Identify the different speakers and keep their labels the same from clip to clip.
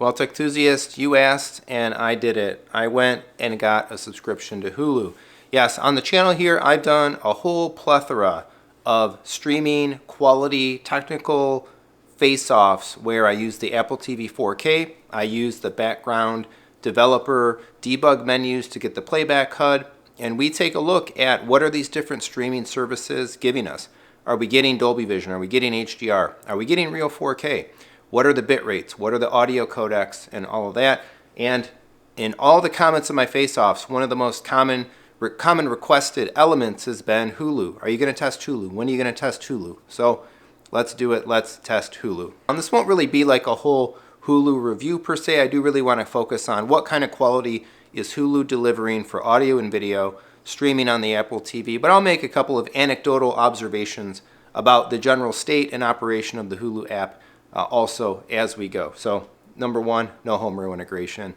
Speaker 1: Well, Techthusiast, you asked and I did it. I went and got a subscription to Hulu. Yes, on the channel here I've done a whole plethora of streaming, quality, technical face-offs where I use the Apple TV 4K, I use the background developer debug menus to get the playback HUD, and we take a look at what are these different streaming services giving us. Are we getting Dolby Vision? Are we getting HDR? Are we getting real 4K? What are the bit rates? What are the audio codecs and all of that? And in all the comments of my face-offs, one of the most common requested elements has been Hulu. Are you going to test Hulu? When are you going to test Hulu? So let's do it. Let's test Hulu. This won't really be like a whole Hulu review per se. I do really want to focus on what kind of quality is Hulu delivering for audio and video streaming on the Apple TV. But I'll make a couple of anecdotal observations about the general state and operation of the Hulu app also as we go. So number one, no home row integration.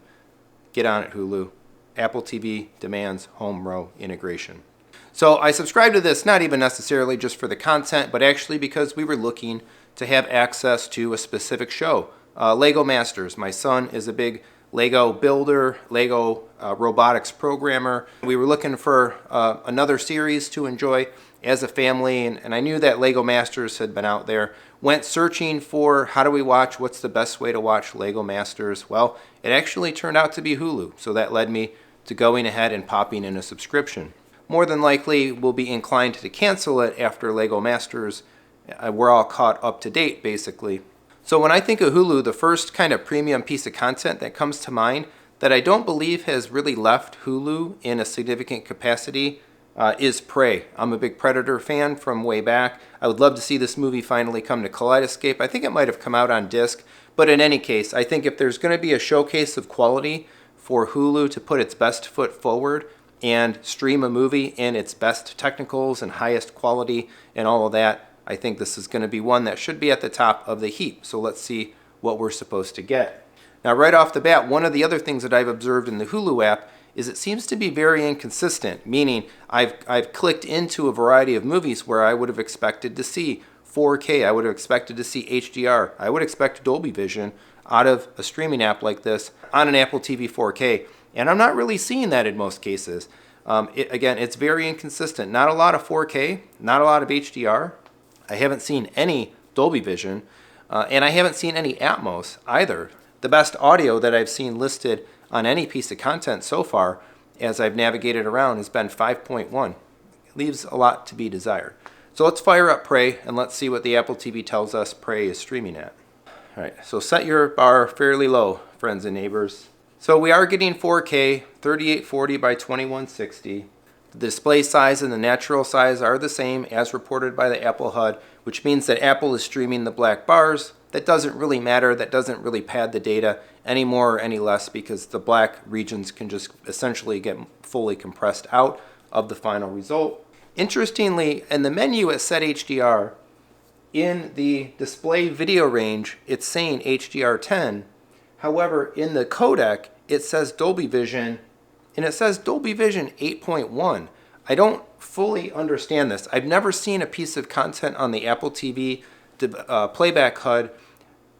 Speaker 1: Get on it, Hulu. Apple TV demands home row integration. So I subscribed to this not even necessarily just for the content, but actually because we were looking to have access to a specific show. Lego Masters. My son is a big Lego builder, Lego robotics programmer. We were looking for another series to enjoy as a family, and I knew that Lego Masters had been out there. Went searching for how do we watch, what's the best way to watch Lego Masters. Well, it actually turned out to be Hulu, so that led me to going ahead and popping in a subscription. More than likely, we'll be inclined to cancel it after Lego Masters. We're all caught up to date, basically. So when I think of Hulu, the first kind of premium piece of content that comes to mind that I don't believe has really left Hulu in a significant capacity is Prey. I'm a big Predator fan from way back. I would love to see this movie finally come to Kaleidoscape. I think it might have come out on disc, but in any case, I think if there's going to be a showcase of quality for Hulu to put its best foot forward and stream a movie in its best technicals and highest quality and all of that, I think this is going to be one that should be at the top of the heap. So let's see what we're supposed to get. Now, right off the bat, one of the other things that I've observed in the Hulu app is it seems to be very inconsistent, meaning I've clicked into a variety of movies where I would have expected to see 4K, I would have expected to see HDR, I would expect Dolby Vision out of a streaming app like this on an Apple TV 4K, and I'm not really seeing that in most cases. Again, it's very inconsistent. Not a lot of 4K, not a lot of HDR. I haven't seen any Dolby Vision, and I haven't seen any Atmos either. The best audio that I've seen listed on any piece of content so far as I've navigated around has been 5.1. It leaves a lot to be desired. So let's fire up Prey and let's see what the Apple TV tells us Prey is streaming at. All right, so set your bar fairly low, friends and neighbors. So we are getting 4K, 3840 by 2160. The display size and the natural size are the same as reported by the Apple HUD, which means that Apple is streaming the black bars. That doesn't really matter. That doesn't really pad the data any more or any less because the black regions can just essentially get fully compressed out of the final result. Interestingly, in the menu it said HDR. In the display video range, it's saying HDR10. However, in the codec, it says Dolby Vision, and it says Dolby Vision 8.1. I don't fully understand this. I've never seen a piece of content on the Apple TV playback HUD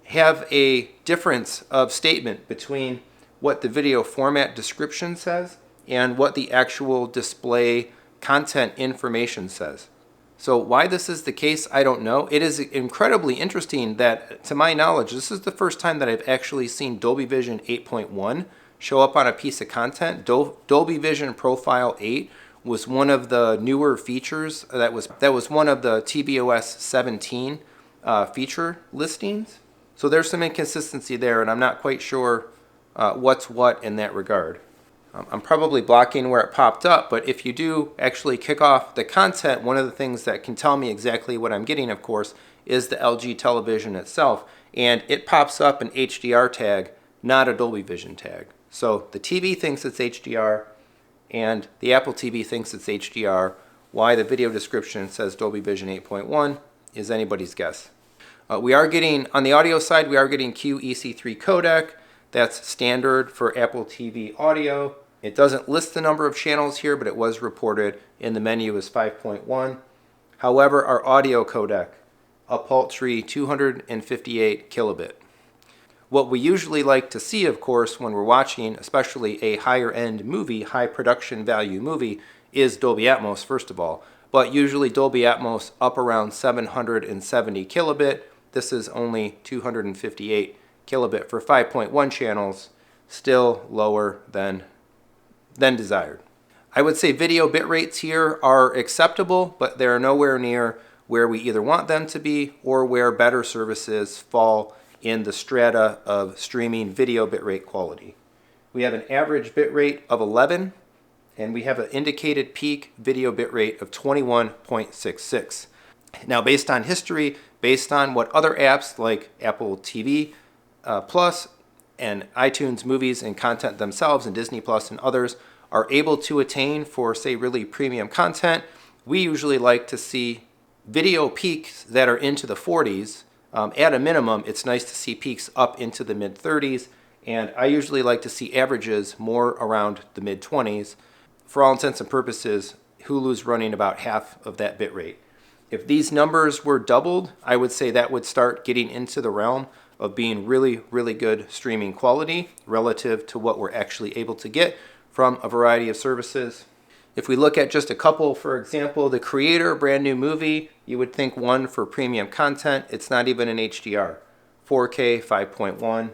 Speaker 1: have a difference of statement between what the video format description says and what the actual display content information says. So why this is the case, I don't know. It is incredibly interesting that, to my knowledge, this is the first time that I've actually seen Dolby Vision 8.1 show up on a piece of content. Dolby Vision Profile 8 was one of the newer features that was one of the tvOS 17 feature listings. So there's some inconsistency there, and I'm not quite sure what's what in that regard. I'm probably blocking where it popped up, but if you do actually kick off the content, one of the things that can tell me exactly what I'm getting, of course, is the LG television itself. And it pops up an HDR tag, not a Dolby Vision tag. So the TV thinks it's HDR, and the Apple TV thinks it's HDR. Why the video description says Dolby Vision 8.1 is anybody's guess. We are getting, on the audio side, we are getting QEC3 codec. That's standard for Apple TV audio. It doesn't list the number of channels here, but it was reported in the menu as 5.1. However, our audio codec, a paltry 258 kilobit. What we usually like to see, of course, when we're watching, especially a higher end movie, high production value movie, is Dolby Atmos, first of all. But usually Dolby Atmos up around 770 kilobit. This is only 258 kilobit for 5.1 channels, still lower than desired. I would say video bit rates here are acceptable, but they're nowhere near where we either want them to be or where better services fall in the strata of streaming video bitrate quality. We have an average bitrate of 11, and we have an indicated peak video bitrate of 21.66. Now, based on history, based on what other apps like Apple TV Plus and iTunes Movies and content themselves and Disney Plus and others are able to attain for, say, really premium content, we usually like to see video peaks that are into the 40s. At a minimum, it's nice to see peaks up into the mid-30s, and I usually like to see averages more around the mid-20s. For all intents and purposes, Hulu's running about half of that bit rate. If these numbers were doubled, I would say that would start getting into the realm of being really, really good streaming quality relative to what we're actually able to get from a variety of services. If we look at just a couple, for example, The Creator, brand new movie, you would think one for premium content. It's not even in HDR. 4K, 5.1. And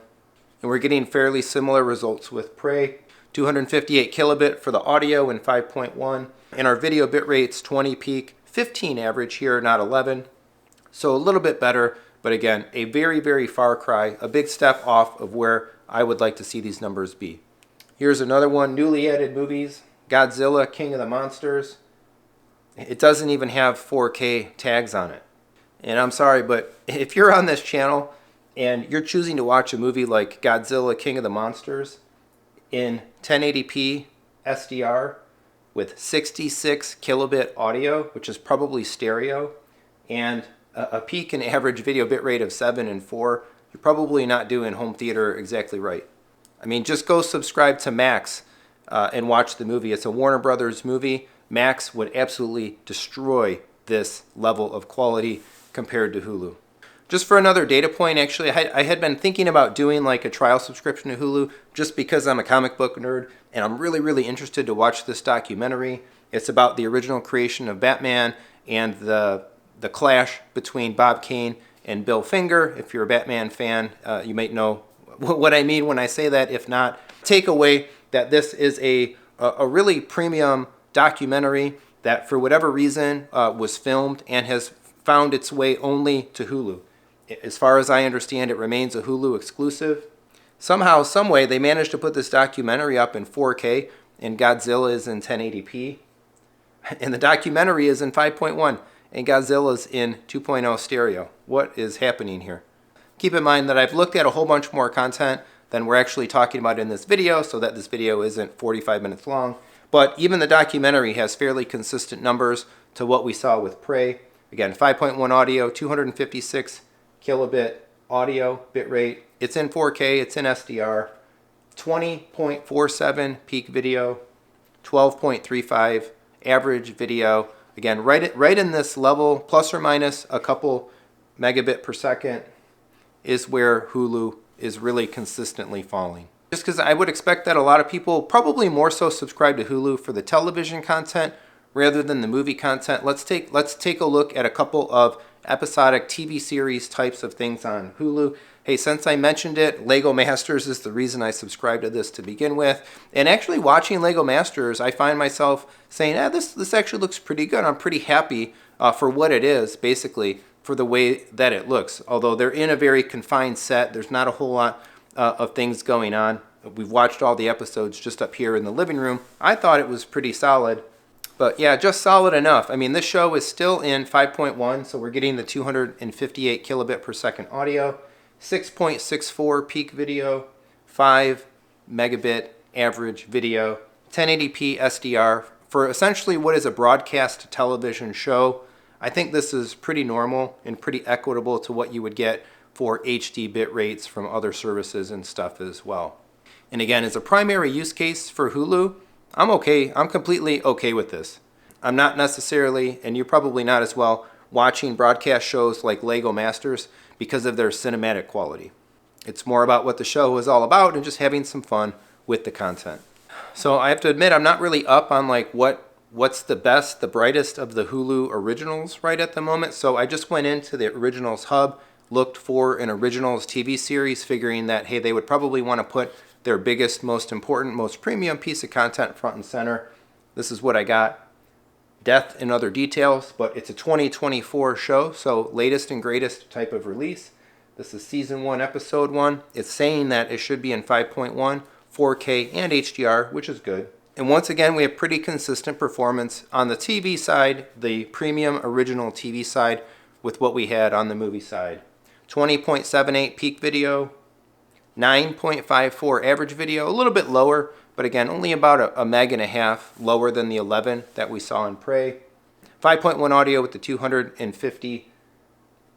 Speaker 1: we're getting fairly similar results with Prey. 258 kilobit for the audio and 5.1. And our video bit rate's 20 peak, 15 average here, not 11. So a little bit better, but again, a very, very far cry, a big step off of where I would like to see these numbers be. Here's another one, newly added movies. Godzillea, King of the Monsters. It doesn't even have 4K tags on it. And I'm sorry, but if you're on this channel and you're choosing to watch a movie like Godzillea, King of the Monsters in 1080p SDR with 66 kilobit audio, which is probably stereo, and a peak and average video bitrate of 7 and 4, you're probably not doing home theater exactly right. I mean, just go subscribe to Max and watch the movie. It's a Warner Brothers movie. Max would absolutely destroy this level of quality compared to Hulu. Just for another data point, actually, I had been thinking about doing like a trial subscription to Hulu just because I'm a comic book nerd and I'm really, really interested to watch this documentary. It's about the original creation of Batman and the clash between Bob Kane and Bill Finger. If you're a Batman fan, you might know what I mean when I say that. If not, take away that this is a really premium documentary that for whatever reason was filmed and has found its way only to Hulu. As far as I understand, it remains a Hulu exclusive. Somehow, some way, they managed to put this documentary up in 4K and Godzilla is in 1080p. And the documentary is in 5.1 and Godzilla's in 2.0 stereo. What is happening here? Keep in mind that I've looked at a whole bunch more content than we're actually talking about in this video, so that this video isn't 45 minutes long. But even the documentary has fairly consistent numbers to what we saw with Prey. Again, 5.1 audio, 256 kilobit audio bitrate. It's in 4K, it's in SDR. 20.47 peak video, 12.35 average video. Again, right in this level, plus or minus a couple megabit per second, is where Hulu is really consistently falling. Just because I would expect that a lot of people probably more so subscribe to Hulu for the television content rather than the movie content. Let's take a look at a couple of episodic TV series types of things on Hulu. Hey, since I mentioned it, Lego Masters is the reason I subscribed to this to begin with. And actually watching Lego Masters, I find myself saying, this actually looks pretty good. I'm pretty happy for what it is, basically, for the way that it looks. Although they're in a very confined set, there's not a whole lot of things going on. We've watched all the episodes just up here in the living room. I thought it was pretty solid. But yeah, just solid enough. I mean, this show is still in 5.1, so we're getting the 258 kilobit per second audio, 6.64 peak video, 5 megabit average video, 1080p SDR. For essentially what is a broadcast television show, I think this is pretty normal and pretty equitable to what you would get for HD bit rates from other services and stuff as well. And again, as a primary use case for Hulu, I'm okay. I'm completely okay with this. I'm not necessarily, and you're probably not as well, watching broadcast shows like Lego Masters because of their cinematic quality. It's more about what the show is all about and just having some fun with the content. So I have to admit, I'm not really up on like what's the best, the brightest of the Hulu originals right at the moment. So I just went into the originals hub, looked for an originals TV series, figuring that, hey, they would probably want to put their biggest, most important, most premium piece of content front and center. This is what I got. Death and Other Details, but it's a 2024 show, so latest and greatest type of release. This is season 1, episode 1. It's saying that it should be in 5.1, 4K, and HDR, which is good. And once again, we have pretty consistent performance on the TV side, the premium original TV side, with what we had on the movie side. 20.78 peak video, 9.54 average video, a little bit lower, but again, only about a meg and a half lower than the 11 that we saw in Prey. 5.1 audio with the 256,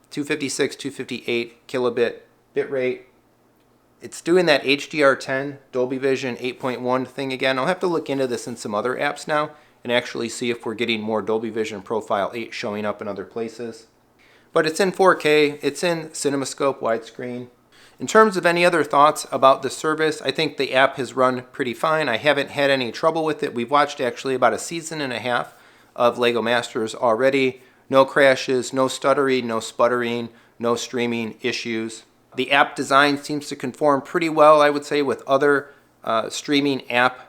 Speaker 1: 258 kilobit bitrate. It's doing that HDR10 Dolby Vision 8.1 thing again. I'll have to look into this in some other apps now and actually see if we're getting more Dolby Vision Profile 8 showing up in other places. But it's in 4K, it's in CinemaScope widescreen. In terms of any other thoughts about the service, I think the app has run pretty fine. I haven't had any trouble with it. We've watched actually about a season and a half of LEGO Masters already. No crashes, no stuttering, no sputtering, no streaming issues. The app design seems to conform pretty well, I would say, with other streaming app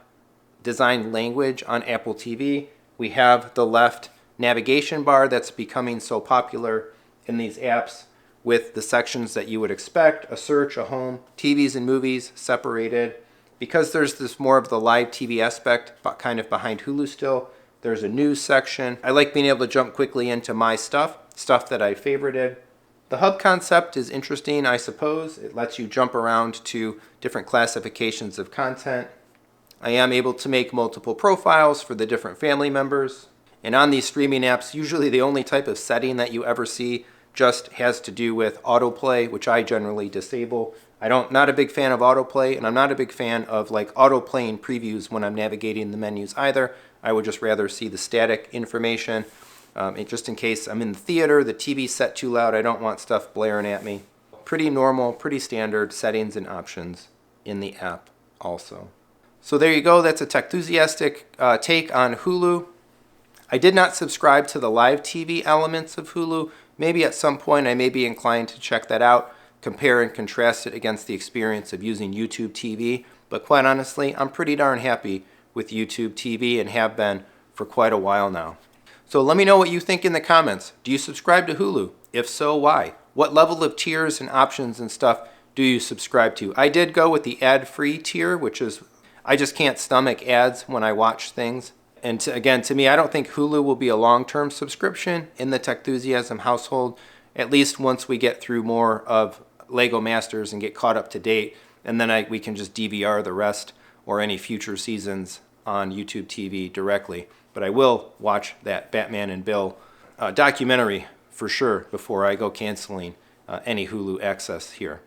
Speaker 1: design language on Apple TV. We have the left navigation bar that's becoming so popular in these apps with the sections that you would expect, a search, a home, TVs and movies separated. Because there's this more of the live TV aspect kind of behind Hulu still, there's a news section. I like being able to jump quickly into my stuff that I favorited. The hub concept is interesting, I suppose. It lets you jump around to different classifications of content. I am able to make multiple profiles for the different family members. And on these streaming apps, usually the only type of setting that you ever see just has to do with autoplay, which I generally disable. Not a big fan of autoplay, and I'm not a big fan of like autoplaying previews when I'm navigating the menus either. I would just rather see the static information. Just in case I'm in the theater, the TV's set too loud, I don't want stuff blaring at me. Pretty normal, pretty standard settings and options in the app also. So there you go, that's a Techthusiastic take on Hulu. I did not subscribe to the live TV elements of Hulu. Maybe at some point I may be inclined to check that out, compare and contrast it against the experience of using YouTube TV, but quite honestly, I'm pretty darn happy with YouTube TV and have been for quite a while now. So let me know what you think in the comments. Do you subscribe to Hulu? If so, why? What level of tiers and options and stuff do you subscribe to? I did go with the ad-free tier, which is, I just can't stomach ads when I watch things. And again, to me, I don't think Hulu will be a long-term subscription in the Techthusiasm household, at least once we get through more of LEGO Masters and get caught up to date, and then we can just DVR the rest or any future seasons on YouTube TV directly. But I will watch that Batman and Bill documentary for sure before I go canceling any Hulu access here.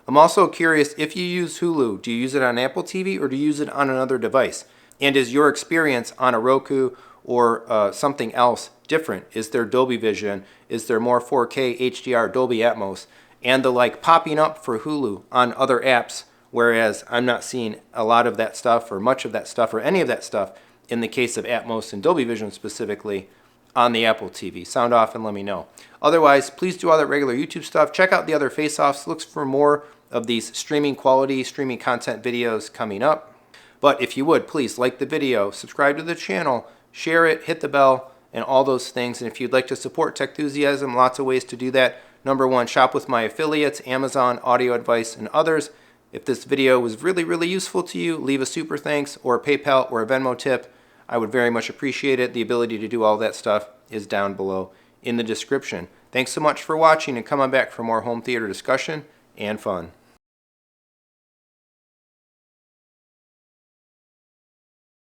Speaker 1: I'm also curious, if you use Hulu, do you use it on Apple TV or do you use it on another device? And is your experience on a Roku or something else different? Is there Dolby Vision? Is there more 4K HDR Dolby Atmos? And the like popping up for Hulu on other apps, whereas I'm not seeing a lot of that stuff or much of that stuff or any of that stuff in the case of Atmos and Dolby Vision specifically on the Apple TV. Sound off and let me know. Otherwise, please do all that regular YouTube stuff. Check out the other face-offs. Look for more of these streaming quality, streaming content videos coming up. But if you would, please like the video, subscribe to the channel, share it, hit the bell, and all those things. And if you'd like to support Techthusiasm, lots of ways to do that. Number one, shop with my affiliates, Amazon, Audio Advice, and others. If this video was really, really useful to you, leave a super thanks or a PayPal or a Venmo tip. I would very much appreciate it. The ability to do all that stuff is down below in the description. Thanks so much for watching, and come on back for more home theater discussion and fun.